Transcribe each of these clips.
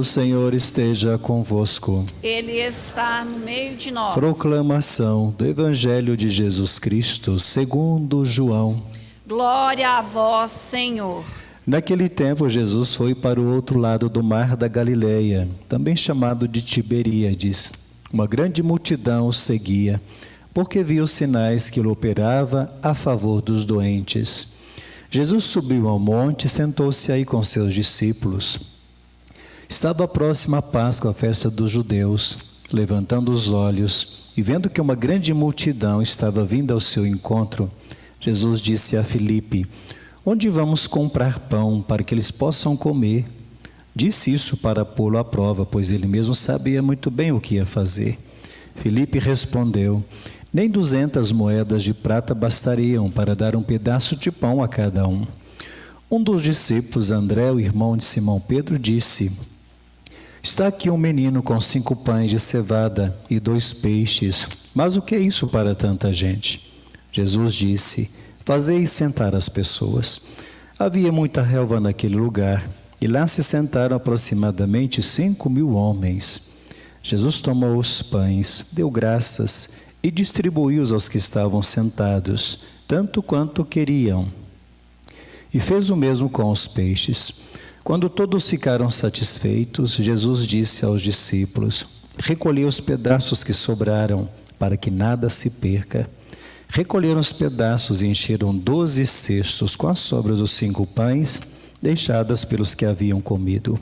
Senhor esteja convosco. Ele está no meio de nós. Proclamação do Evangelho de Jesus Cristo, segundo João. Glória a vós, Senhor. Naquele tempo, Jesus foi para o outro lado do mar da Galileia, também chamado de Tiberíades. Uma grande multidão o seguia, porque viu os sinais que ele operava a favor dos doentes. Jesus subiu ao monte e sentou-se aí com seus discípulos. Estava próxima a Páscoa, a festa dos judeus. Levantando os olhos e vendo que uma grande multidão estava vindo ao seu encontro, Jesus disse a Filipe: onde vamos comprar pão para que eles possam comer? Disse isso para pô-lo à prova, pois ele mesmo sabia muito bem o que ia fazer. Filipe respondeu: nem 200 moedas de prata bastariam para dar um pedaço de pão a cada um. Um dos discípulos, André, o irmão de Simão Pedro, disse: está aqui um menino com 5 pães de cevada e 2 peixes, mas o que é isso para tanta gente? Jesus disse: fazei sentar as pessoas. Havia muita relva naquele lugar, e lá se sentaram aproximadamente 5.000 homens. Jesus tomou os pães, deu graças e distribuiu-os aos que estavam sentados, tanto quanto queriam. E fez o mesmo com os peixes. Quando todos ficaram satisfeitos, Jesus disse aos discípulos: recolhei os pedaços que sobraram, para que nada se perca. Recolheram os pedaços e encheram 12 cestos com as sobras dos 5 pães, deixadas pelos que haviam comido.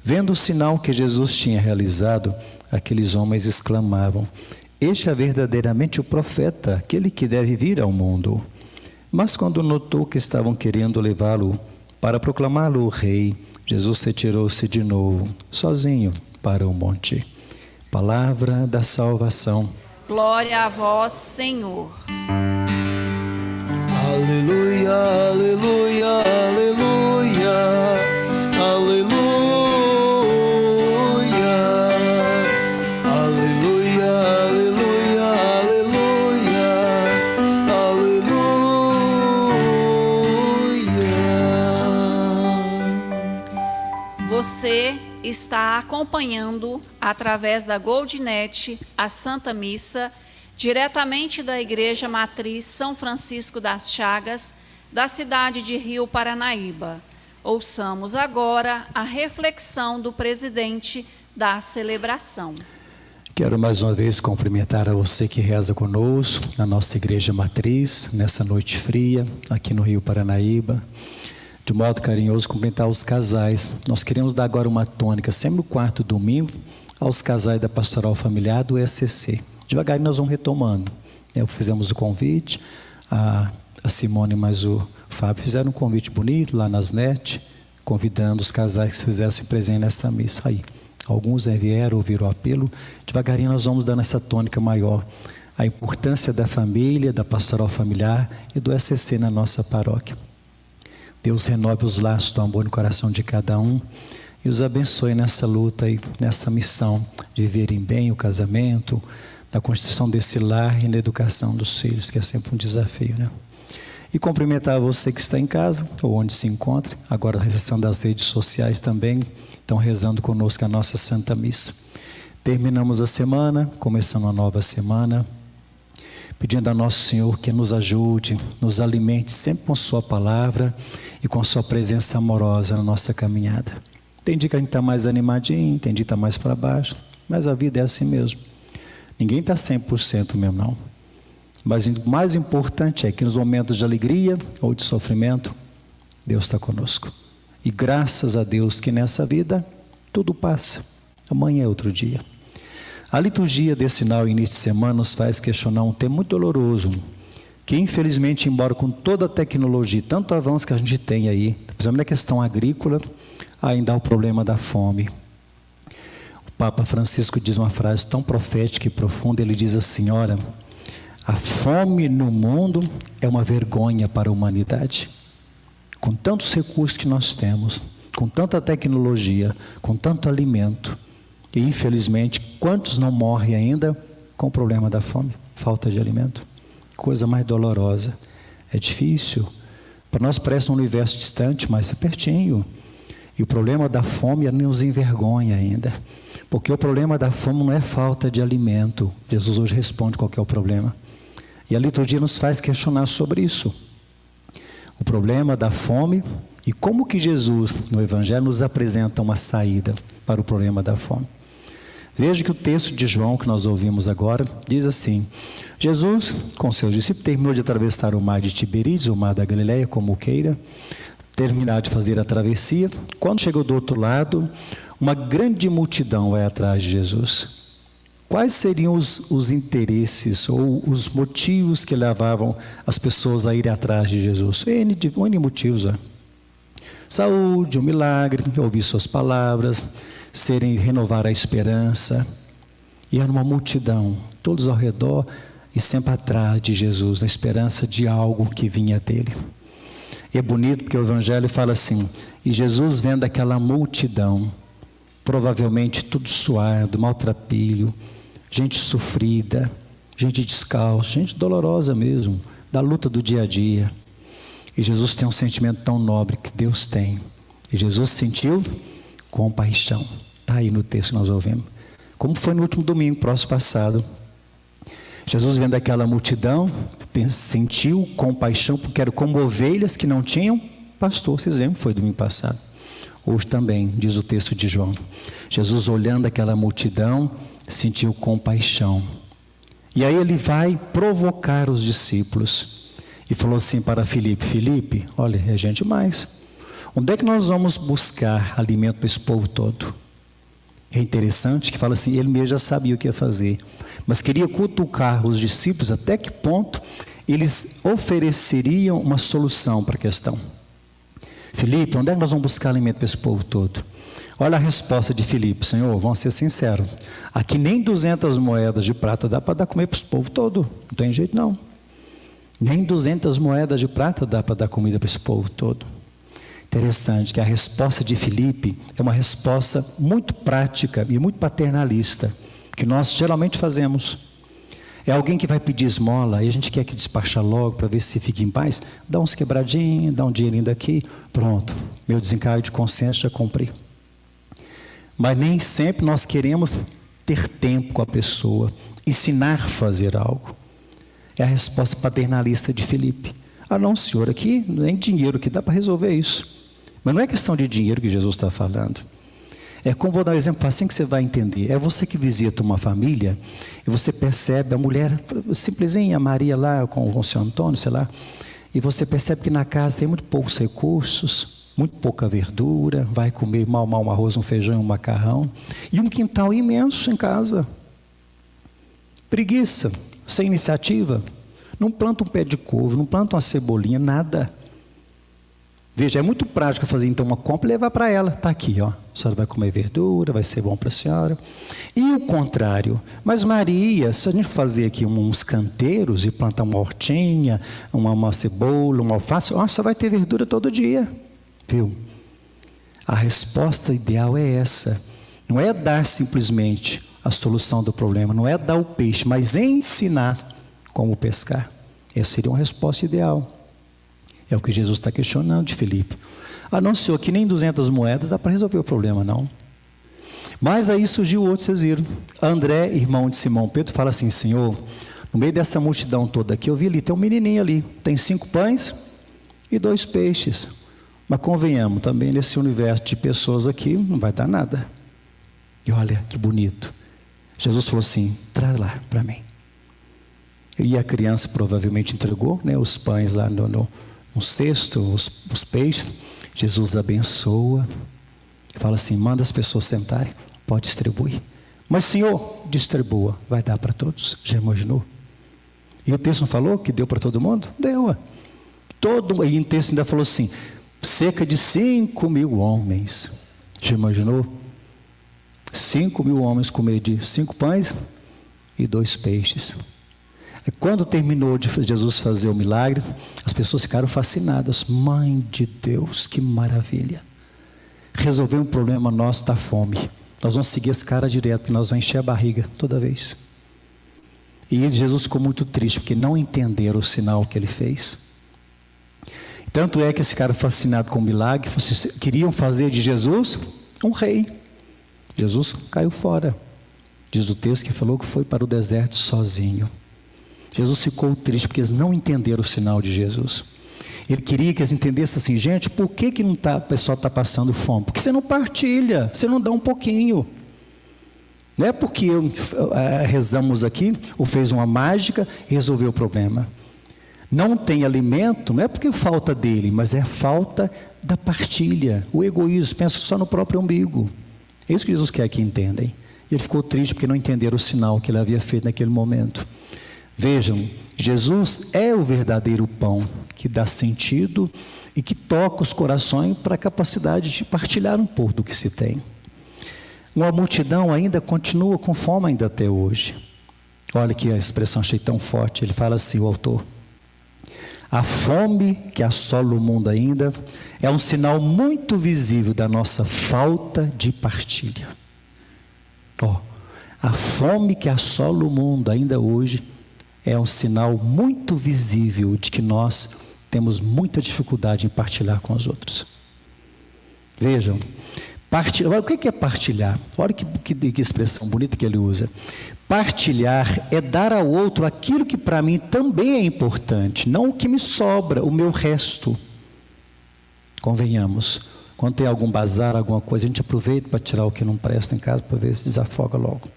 Vendo o sinal que Jesus tinha realizado, aqueles homens exclamavam: este é verdadeiramente o profeta, aquele que deve vir ao mundo. Mas quando notou que estavam querendo levá-lo para proclamá-lo o rei, Jesus retirou-se de novo, sozinho, para o monte. Palavra da salvação. Glória a vós, Senhor. Aleluia, aleluia, aleluia, aleluia, aleluia, aleluia, aleluia, aleluia. Você está acompanhando, através da GoldNet, a Santa Missa, diretamente da Igreja Matriz São Francisco das Chagas, da cidade de Rio Paranaíba. Ouçamos agora a reflexão do presidente da celebração. Quero mais uma vez cumprimentar a você que reza conosco, na nossa Igreja Matriz, nessa noite fria, aqui no Rio Paranaíba. De modo carinhoso, cumprimentar os casais. Nós queremos dar agora uma tônica, sempre no quarto domingo, aos casais da Pastoral Familiar do ECC. Devagarinho nós vamos retomando. Fizemos o convite, a Simone mais o Fábio fizeram um convite bonito lá nas net, convidando os casais que se fizessem presente nessa missa. Aí, alguns vieram, ouviram o apelo. Devagarinho nós vamos dando essa tônica maior. A importância da família, da Pastoral Familiar e do ECC na nossa paróquia. Deus renove os laços do amor no coração de cada um e os abençoe nessa luta e nessa missão de viverem bem o casamento, na constituição desse lar e na educação dos filhos, que é sempre um desafio, né? E cumprimentar você que está em casa ou onde se encontra, agora a recepção das redes sociais também, estão rezando conosco a nossa Santa Missa. Terminamos a semana, começando a nova semana, pedindo a Nosso Senhor que nos ajude, nos alimente sempre com sua palavra e com sua presença amorosa na nossa caminhada. Tem dia que a gente está mais animadinho, tem dia que está mais para baixo, mas a vida é assim mesmo. Ninguém está 100% mesmo não. Mas o mais importante é que nos momentos de alegria ou de sofrimento, Deus está conosco. E graças a Deus que nessa vida tudo passa. Amanhã é outro dia. A liturgia desse sinal início de semana nos faz questionar um tema muito doloroso, que infelizmente, embora com toda a tecnologia, tanto avanço que a gente tem aí, principalmente na questão agrícola, ainda há o problema da fome. O Papa Francisco diz uma frase tão profética e profunda, ele diz assim: olha, a fome no mundo é uma vergonha para a humanidade. Com tantos recursos que nós temos, com tanta tecnologia, com tanto alimento, e infelizmente, quantos não morrem ainda com o problema da fome, falta de alimento? Coisa mais dolorosa. É difícil. Para nós parece um universo distante, mas é pertinho. E o problema da fome nos envergonha ainda. Porque o problema da fome não é falta de alimento. Jesus hoje responde qual que é o problema. E a liturgia nos faz questionar sobre isso. O problema da fome e como que Jesus, no Evangelho, nos apresenta uma saída para o problema da fome. Veja que o texto de João que nós ouvimos agora diz assim: Jesus, com seus discípulos, terminou de atravessar o mar de Tiberíades, o mar da Galileia, como queira, terminar de fazer a travessia. Quando chegou do outro lado, uma grande multidão vai atrás de Jesus. Quais seriam os interesses ou os motivos que levavam as pessoas a irem atrás de Jesus? N motivos. Saúde, um milagre, ouvir suas palavras, renovar a esperança. E era uma multidão, todos ao redor e sempre atrás de Jesus, na esperança de algo que vinha dele. E é bonito porque o Evangelho fala assim: e Jesus vendo aquela multidão, provavelmente tudo suado, maltrapilho, gente sofrida, gente descalça, gente dolorosa mesmo, da luta do dia a dia. E Jesus tem um sentimento tão nobre que Deus tem. E Jesus sentiu compaixão. Está aí no texto que nós ouvimos. Como foi no último domingo, próximo passado. Jesus vendo aquela multidão, sentiu compaixão, porque eram como ovelhas que não tinham pastor. Vocês lembram? Foi domingo passado. Hoje também, diz o texto de João. Jesus olhando aquela multidão, sentiu compaixão. E aí ele vai provocar os discípulos. E falou assim para Filipe: Filipe, olha, é gente demais. Onde é que nós vamos buscar alimento para esse povo todo? É interessante que fala assim, ele mesmo já sabia o que ia fazer, mas queria cutucar os discípulos até que ponto eles ofereceriam uma solução para a questão. Filipe, onde é que nós vamos buscar alimento para esse povo todo? Olha a resposta de Filipe: Senhor, vamos ser sinceros, aqui nem 200 moedas de prata dá para dar comer para esse povo todo, não tem jeito não. Nem 200 moedas de prata dá para dar comida para esse povo todo. Interessante que a resposta de Filipe é uma resposta muito prática e muito paternalista, que nós geralmente fazemos. É alguém que vai pedir esmola e a gente quer que despachar logo para ver se fica em paz. Dá uns quebradinhos, dá um dinheirinho daqui, pronto, meu desencargo de consciência já cumpri. Mas nem sempre nós queremos ter tempo com a pessoa, ensinar a fazer algo. É a resposta paternalista de Filipe. Ah não, senhor, aqui nem dinheiro que dá para resolver isso. Mas não é questão de dinheiro que Jesus está falando. É como, vou dar um exemplo assim que você vai entender. É você que visita uma família e você percebe a mulher simplesinha, a Maria lá com o seu Antônio, sei lá, e você percebe que na casa tem muito poucos recursos, muito pouca verdura, vai comer mal um arroz, um feijão e um macarrão, e um quintal imenso em casa. Preguiça, sem iniciativa, não planta um pé de couve, não planta uma cebolinha, nada. Veja, é muito prático fazer então uma compra e levar para ela. Está aqui, ó. A senhora vai comer verdura, vai ser bom para a senhora. E o contrário. Mas Maria, se a gente fazer aqui uns canteiros e plantar uma hortinha, uma cebola, uma alface, ó, você vai ter verdura todo dia. Viu? A resposta ideal é essa. Não é dar simplesmente a solução do problema, não é dar o peixe, mas ensinar como pescar. Essa seria uma resposta ideal. É o que Jesus está questionando de Filipe. Ah não, senhor, que nem 200 moedas dá para resolver o problema, não. Mas aí surgiu outro, vocês viram. André, irmão de Simão Pedro, fala assim: Senhor, no meio dessa multidão toda aqui, eu vi ali, tem um menininho ali, tem 5 pães e 2 peixes. Mas convenhamos, também nesse universo de pessoas aqui, não vai dar nada. E olha que bonito. Jesus falou assim: traz lá para mim. E a criança provavelmente entregou, né, os pães lá no cesto, os peixes. Jesus abençoa, fala assim: manda as pessoas sentarem, pode distribuir. Mas Senhor, distribua, vai dar para todos. Já imaginou? E o texto não falou que deu para todo mundo? Deu. E o texto ainda falou assim: cerca de 5.000 homens. Já imaginou? 5.000 homens comer de 5 pães e 2 peixes. Quando terminou de Jesus fazer o milagre, as pessoas ficaram fascinadas. Mãe de Deus, que maravilha. Resolveu um problema nosso da fome. Nós vamos seguir esse cara direto, porque nós vamos encher a barriga toda vez. E Jesus ficou muito triste, porque não entenderam o sinal que ele fez. Tanto é que esse cara fascinado com o milagre, queriam fazer de Jesus um rei. Jesus caiu fora. Diz o texto que falou que foi para o deserto sozinho. Jesus ficou triste porque eles não entenderam o sinal de Jesus. Ele queria que eles entendessem assim, gente, por que não o pessoal está passando fome? Porque você não partilha, você não dá um pouquinho. Não é porque rezamos aqui, ou fez uma mágica e resolveu o problema. Não tem alimento, não é porque falta dele, mas é falta da partilha. O egoísmo, pensa só no próprio umbigo. É isso que Jesus quer que entendem. Ele ficou triste porque não entenderam o sinal que ele havia feito naquele momento. Vejam, Jesus é o verdadeiro pão que dá sentido e que toca os corações para a capacidade de partilhar um pouco do que se tem. Uma multidão ainda continua com fome ainda até hoje. Olha que a expressão achei tão forte. Ele fala assim, o autor: a fome que assola o mundo ainda é um sinal muito visível da nossa falta de partilha. A fome que assola o mundo ainda hoje é um sinal muito visível de que nós temos muita dificuldade em partilhar com os outros. Vejam, partilhar, o que é partilhar? Olha que expressão bonita que ele usa. Partilhar é dar ao outro aquilo que para mim também é importante, não o que me sobra, o meu resto. Convenhamos, quando tem algum bazar, alguma coisa, a gente aproveita para tirar o que não presta em casa, para ver se desafoga logo.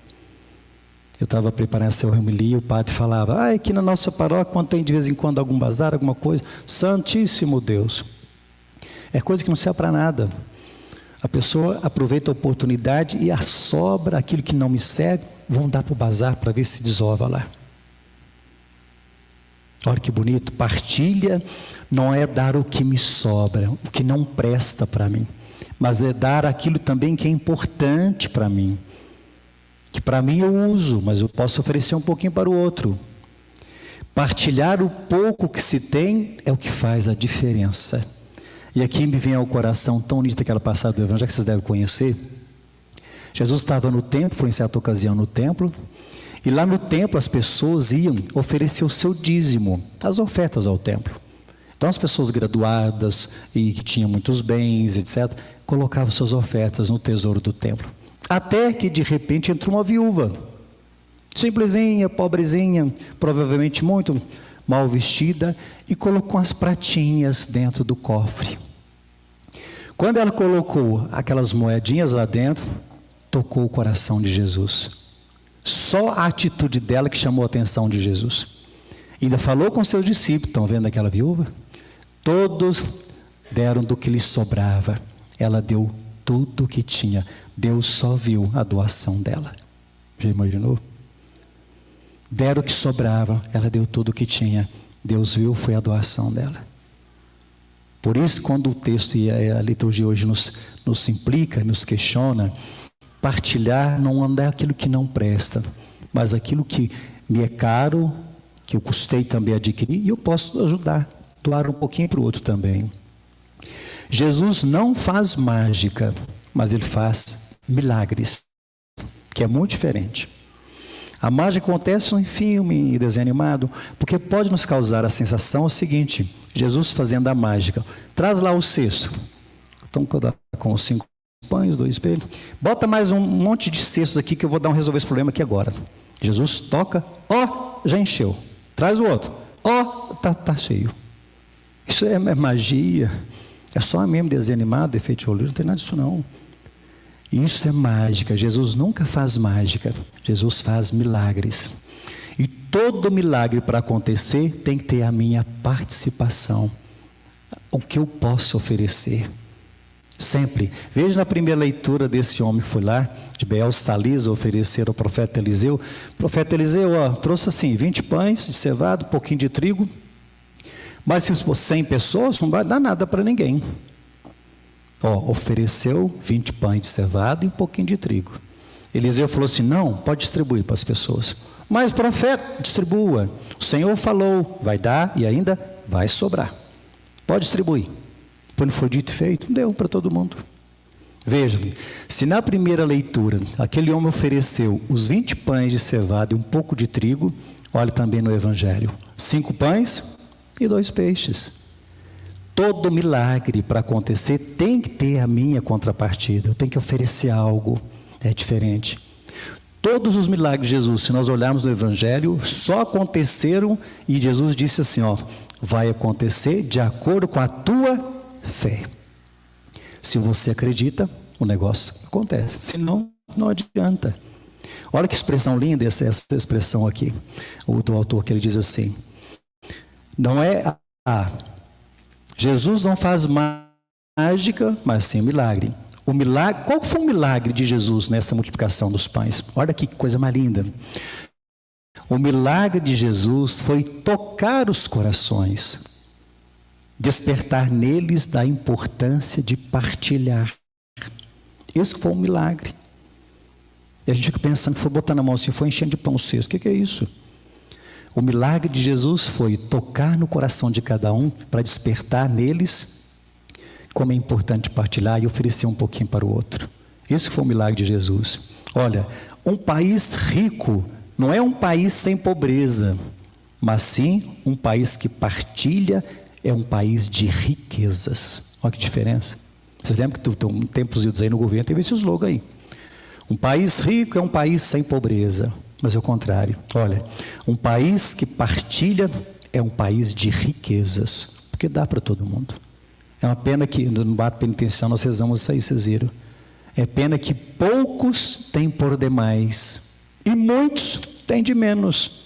Eu estava preparando essa homilia, o padre falava, aqui na nossa paróquia, quando tem de vez em quando algum bazar, alguma coisa, Santíssimo Deus. É coisa que não serve para nada. A pessoa aproveita a oportunidade e sobra aquilo que não me serve, vão dar para o bazar para ver se desova lá. Olha que bonito, partilha não é dar o que me sobra, o que não presta para mim, mas é dar aquilo também que é importante para mim, que para mim eu uso, mas eu posso oferecer um pouquinho para o outro. Partilhar o pouco que se tem é o que faz a diferença. E aqui me vem ao coração tão bonita aquela passagem do Evangelho que vocês devem conhecer. Jesus estava no templo, foi em certa ocasião no templo, e lá no templo as pessoas iam oferecer o seu dízimo, as ofertas ao templo. Então as pessoas graduadas e que tinham muitos bens, etc., colocavam suas ofertas no tesouro do templo. Até que de repente entrou uma viúva, simplesinha, pobrezinha, provavelmente muito mal vestida, e colocou as pratinhas dentro do cofre. Quando ela colocou aquelas moedinhas lá dentro, tocou o coração de Jesus. Só a atitude dela que chamou a atenção de Jesus. Ainda falou com seus discípulos, estão vendo aquela viúva? Todos deram do que lhes sobrava. Ela deu tudo o que tinha. Deus só viu a doação dela. Já imaginou? Deram o que sobrava, ela deu tudo o que tinha. Deus viu, foi a doação dela. Por isso, quando o texto e a liturgia hoje nos implica, nos questiona, partilhar não é aquilo que não presta, mas aquilo que me é caro, que eu custei também adquirir, e eu posso ajudar, doar um pouquinho para o outro também. Jesus não faz mágica, mas ele faz milagres, que é muito diferente. A mágica acontece em filme, em desenho animado, porque pode nos causar a sensação seguinte: Jesus fazendo a mágica, traz lá o cesto, então com os 5 pães, 2 peixes, bota mais um monte de cestos aqui que eu vou resolver esse problema aqui agora. Jesus toca, já encheu, traz o outro, tá cheio. Isso é magia, é só mesmo desenho animado, efeito de olho, não tem nada disso não. Isso é mágica. Jesus nunca faz mágica, Jesus faz milagres. E todo milagre para acontecer tem que ter a minha participação, o que eu posso oferecer. Sempre. Veja na primeira leitura desse homem que foi lá, de Beel Salisa, oferecer ao profeta Eliseu. O profeta Eliseu trouxe assim, 20 pães de cevada, um pouquinho de trigo. Mas se for 100 pessoas, não vai dar nada para ninguém. Ofereceu 20 pães de cevada e um pouquinho de trigo. Eliseu falou assim, não, pode distribuir para as pessoas. Mas profeta, distribua. O Senhor falou, vai dar e ainda vai sobrar. Pode distribuir. Quando foi dito e feito, deu para todo mundo. Veja, se na primeira leitura, aquele homem ofereceu os 20 pães de cevada e um pouco de trigo, olha também no Evangelho, 5 pães e 2 peixes. Todo milagre para acontecer tem que ter a minha contrapartida. Eu tenho que oferecer algo. É diferente. Todos os milagres de Jesus, se nós olharmos no Evangelho, só aconteceram e Jesus disse assim, ó, vai acontecer de acordo com a tua fé. Se você acredita, o negócio acontece. Se não, não adianta. Olha que expressão linda essa expressão aqui. O do autor que ele diz assim, não é Jesus não faz mágica, mas sim milagre. O milagre, qual foi o milagre de Jesus nessa multiplicação dos pães? Olha que coisa mais linda. O milagre de Jesus foi tocar os corações, despertar neles da importância de partilhar. Isso foi um milagre. E a gente fica pensando, foi botar na mão assim, foi enchendo de pão cesto. O que é isso? O milagre de Jesus foi tocar no coração de cada um para despertar neles como é importante partilhar e oferecer um pouquinho para o outro. Esse foi o milagre de Jesus. Olha, um país rico não é um país sem pobreza, mas sim um país que partilha, é um país de riquezas. Olha que diferença. Vocês lembram que tem tempos idos aí no governo, teve esse slogan aí. Um país rico é um país sem pobreza, mas é o contrário. Olha, um país que partilha é um país de riquezas, porque dá para todo mundo. É uma pena que no ato penitencial nós rezamos isso aí, vocês viram. É pena que poucos têm por demais e muitos têm de menos.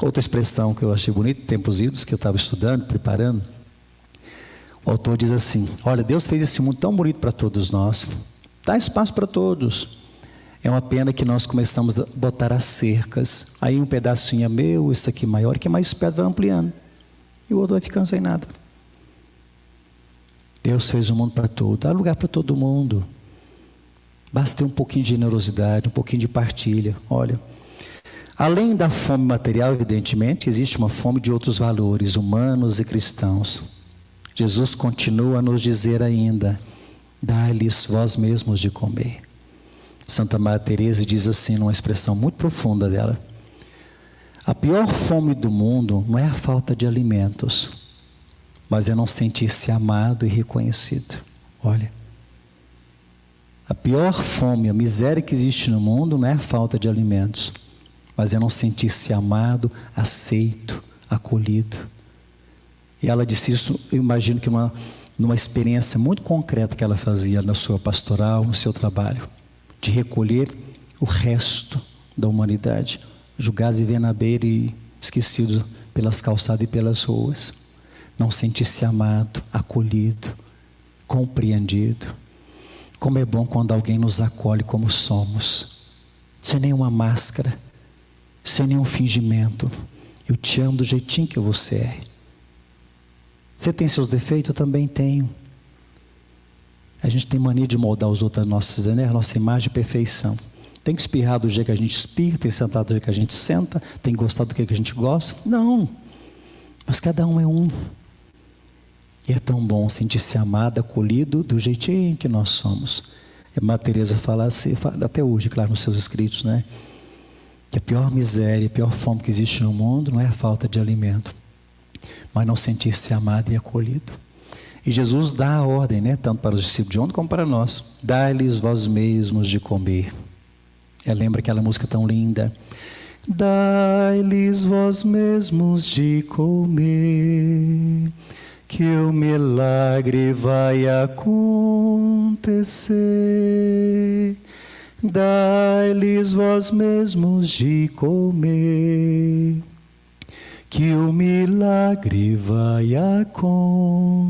Outra expressão que eu achei bonita, tempos idos, que eu estava estudando, preparando. O autor diz assim, olha, Deus fez esse mundo tão bonito para todos nós, dá espaço para todos. É uma pena que nós começamos a botar as cercas, aí um pedacinho é meu, esse aqui maior, que mais perto vai ampliando, e o outro vai ficando sem nada. Deus fez o mundo para todos, dá lugar para todo mundo. Basta ter um pouquinho de generosidade, um pouquinho de partilha. Olha, além da fome material, evidentemente, existe uma fome de outros valores, humanos e cristãos. Jesus continua a nos dizer ainda, dai-lhes vós mesmos de comer. Santa Maria Teresa diz assim, numa expressão muito profunda dela, a pior fome do mundo não é a falta de alimentos, mas é não sentir-se amado e reconhecido. Olha, a pior fome, a miséria que existe no mundo não é a falta de alimentos, mas é não sentir-se amado, aceito, acolhido. E ela disse isso, eu imagino que numa experiência muito concreta que ela fazia na sua pastoral, no seu trabalho, de recolher o resto da humanidade, julgados e vêm na beira e esquecidos pelas calçadas e pelas ruas. Não sentir-se amado, acolhido, compreendido. Como é bom quando alguém nos acolhe como somos, sem nenhuma máscara, sem nenhum fingimento. Eu te amo do jeitinho que você é. Você tem seus defeitos? Eu também tenho. A gente tem mania de moldar os outros a nossa imagem de perfeição. Tem que espirrar do jeito que a gente espirra, tem que sentar do jeito que a gente senta, tem que gostar do que a gente gosta. Não, mas cada um é um. E é tão bom sentir-se amado, acolhido do jeitinho que nós somos. A Maria Teresa fala assim, até hoje, claro, nos seus escritos, né? Que a pior miséria, a pior fome que existe no mundo não é a falta de alimento, mas não sentir-se amado e acolhido. E Jesus dá a ordem, né? Tanto para os discípulos de ontem como para nós. Dai-lhes vós mesmos de comer. Lembra aquela música tão linda? Dai-lhes vós mesmos de comer, que o milagre vai acontecer. Dai-lhes vós mesmos de comer, que o milagre vai acontecer.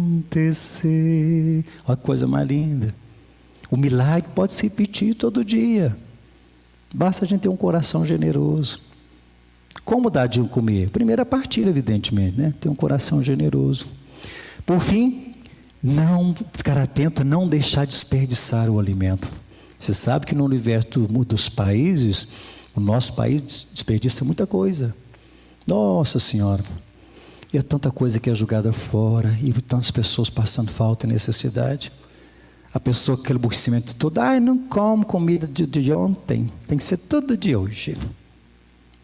Olha que coisa mais linda. O milagre pode se repetir todo dia. Basta a gente ter um coração generoso. Como dar de comer? Primeiro a partilha, evidentemente, né? Ter um coração generoso. Por fim, não ficar atento a não deixar desperdiçar o alimento. Você sabe que no universo dos países, o nosso país desperdiça muita coisa. Nossa Senhora! E é tanta coisa que é jogada fora, e tantas pessoas passando falta e necessidade. A pessoa com aquele aborrecimento todo, não como comida de ontem, tem que ser todo de hoje.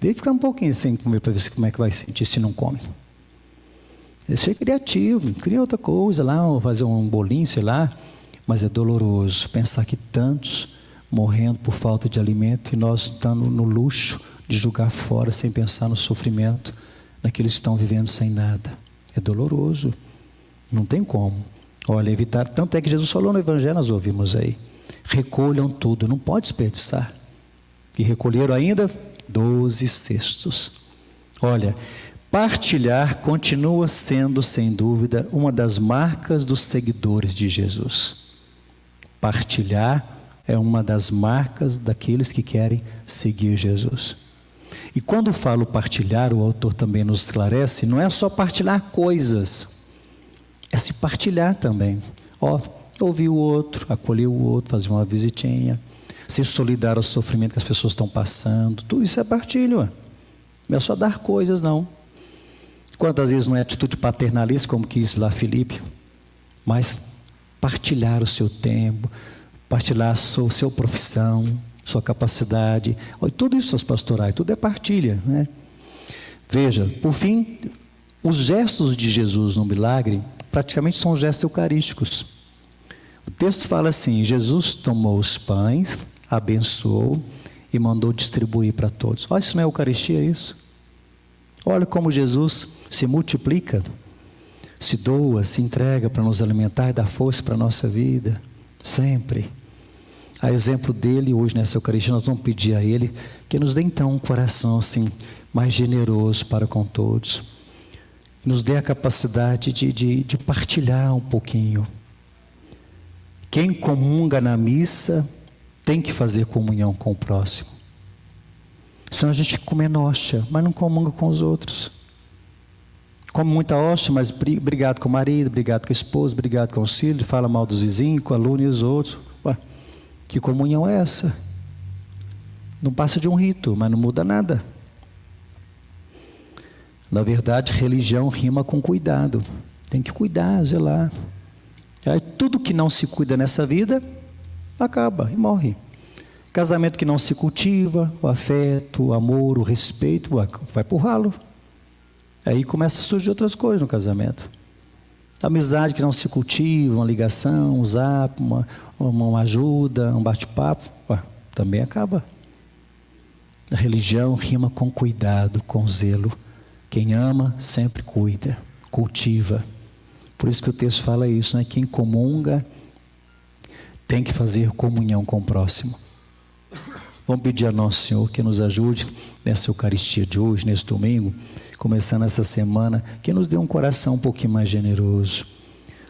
Deve ficar um pouquinho sem comer para ver como é que vai sentir se não come. Ser criativo, cria outra coisa lá, ou fazer um bolinho, sei lá. Mas é doloroso pensar que tantos morrendo por falta de alimento e nós estamos no luxo de jogar fora sem pensar no sofrimento daqueles que estão vivendo sem nada. É doloroso, não tem como. Olha, evitar, tanto é que Jesus falou no Evangelho, nós ouvimos aí, recolham tudo, não pode desperdiçar. E recolheram ainda 12 cestos. Olha, partilhar continua sendo, sem dúvida, uma das marcas dos seguidores de Jesus. Partilhar é uma das marcas daqueles que querem seguir Jesus. E quando falo partilhar, o autor também nos esclarece, não é só partilhar coisas, é se partilhar também. Ouvir o outro, acolher o outro, fazer uma visitinha, ser solidário ao sofrimento que as pessoas estão passando, tudo isso é partilha. Não é só dar coisas, não. Quantas vezes não é atitude paternalista, como quis lá Filipe, mas partilhar o seu tempo, partilhar a sua profissão, sua capacidade, tudo isso, suas pastorais, tudo é partilha, né? Veja, por fim, os gestos de Jesus no milagre, praticamente são gestos eucarísticos. O texto fala assim, Jesus tomou os pães, abençoou e mandou distribuir para todos. Olha, isso não é Eucaristia, isso? Olha como Jesus se multiplica, se doa, se entrega para nos alimentar e dar força para a nossa vida, sempre. A exemplo dele, hoje nessa Eucaristia, nós vamos pedir a ele que nos dê então um coração assim, mais generoso para com todos. Nos dê a capacidade de partilhar um pouquinho. Quem comunga na missa tem que fazer comunhão com o próximo. Senão a gente fica comendo hóstia, mas não comunga com os outros. Come muita hóstia, mas brigado com o marido, brigado com a esposa, brigado com os filhos, fala mal dos vizinhos, com o aluno e os outros. Ué, que comunhão é essa? Não passa de um rito, mas não muda nada. Na verdade, religião rima com cuidado. Tem que cuidar, zelar. Aí, tudo que não se cuida nessa vida, acaba e morre. Casamento que não se cultiva, o afeto, o amor, o respeito, vai pro ralo. Aí começa a surgir outras coisas no casamento. Amizade que não se cultiva, uma ligação, um zap, uma ajuda, um bate-papo, também acaba. A religião rima com cuidado, com zelo. Quem ama sempre cuida, cultiva. Por isso que o texto fala isso, né? Quem comunga tem que fazer comunhão com o próximo. Vamos pedir a Nosso Senhor que nos ajude nessa Eucaristia de hoje, nesse domingo, começando essa semana, que nos dê um coração um pouquinho mais generoso.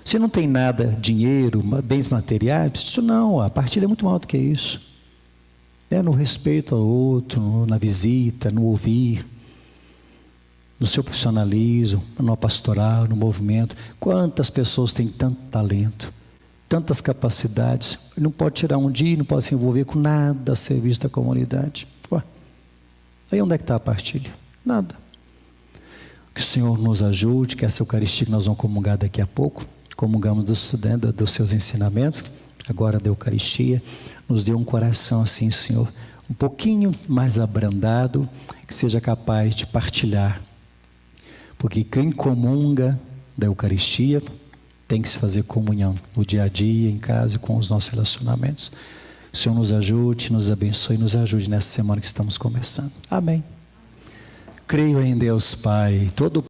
Se não tem nada, dinheiro, bens materiais, isso não, a partilha é muito maior do que isso. É no respeito ao outro, na visita, no ouvir, no seu profissionalismo, no pastoral, no movimento. Quantas pessoas têm tanto talento, tantas capacidades, não pode tirar um dia, não pode se envolver com nada a serviço da comunidade. Aí onde é que está a partilha? Nada. Que o Senhor nos ajude, que essa Eucaristia que nós vamos comungar daqui a pouco, comungamos dos seus ensinamentos, agora da Eucaristia, nos dê um coração assim, Senhor, um pouquinho mais abrandado, que seja capaz de partilhar. Porque quem comunga da Eucaristia tem que se fazer comunhão no dia a dia, em casa e com os nossos relacionamentos. O Senhor nos ajude, nos abençoe e nos ajude nessa semana que estamos começando. Amém. Creio em Deus Pai, todo